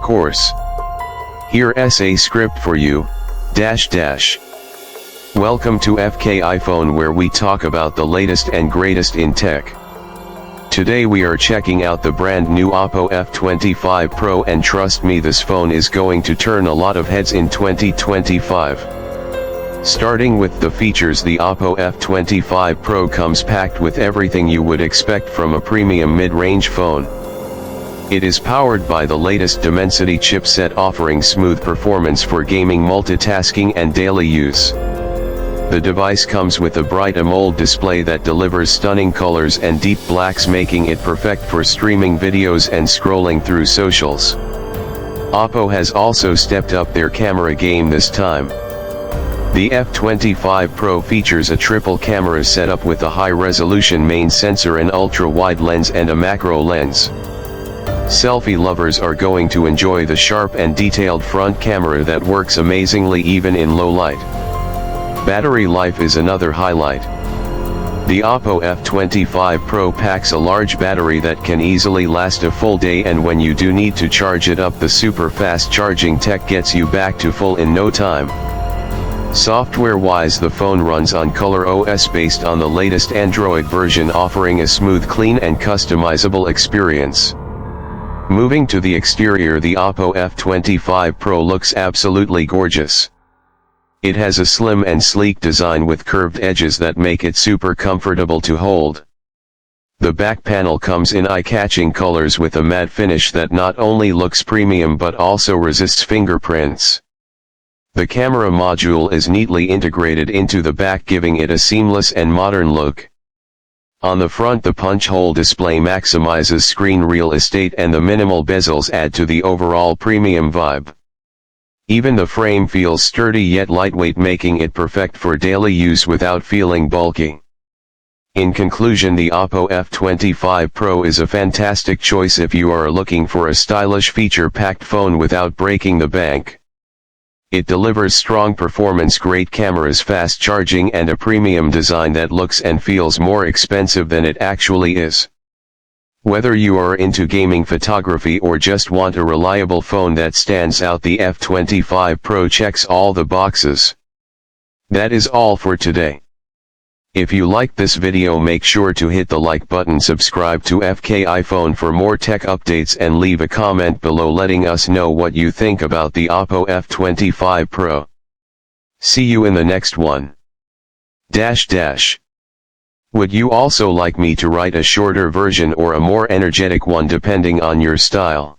course. Here's a script for you, dash dash. Welcome to FK iPhone, where we talk about the latest and greatest in tech. Today we are checking out the brand new Oppo F25 Pro, and trust me, this phone is going to turn a lot of heads in 2025. Starting with the features, the Oppo F25 Pro comes packed with everything you would expect from a premium mid-range phone. It is powered by the latest Dimensity chipset, offering smooth performance for gaming, multitasking and daily use. The device comes with a bright AMOLED display that delivers stunning colors and deep blacks, making it perfect for streaming videos and scrolling through socials. Oppo has also stepped up their camera game this time. The F25 Pro features a triple camera setup with a high-resolution main sensor, an ultra-wide lens and a macro lens. Selfie lovers are going to enjoy the sharp and detailed front camera that works amazingly even in low light. Battery life is another highlight. The Oppo F25 Pro packs a large battery that can easily last a full day, and when you do need to charge it up, the super fast charging tech gets you back to full in no time. Software-wise, the phone runs on Color OS based on the latest Android version, offering a smooth, clean and customizable experience. Moving to the exterior, the Oppo F25 Pro looks absolutely gorgeous. It has a slim and sleek design with curved edges that make it super comfortable to hold. The back panel comes in eye-catching colors with a matte finish that not only looks premium but also resists fingerprints. The camera module is neatly integrated into the back, giving it a seamless and modern look. On the front, the punch-hole display maximizes screen real estate, and the minimal bezels add to the overall premium vibe. Even the frame feels sturdy yet lightweight, making it perfect for daily use without feeling bulky. In conclusion, the Oppo F25 Pro is a fantastic choice if you are looking for a stylish, feature-packed phone without breaking the bank. It delivers strong performance, great cameras, fast charging and a premium design that looks and feels more expensive than it actually is. Whether you are into gaming, photography, or just want a reliable phone that stands out, the F25 Pro checks all the boxes. That is all for today. If you liked this video, make sure to hit the like button, subscribe to FK iPhone for more tech updates, and leave a comment below letting us know what you think about the Oppo F25 Pro. See you in the next one. Would you also like me to write a shorter version or a more energetic one, depending on your style?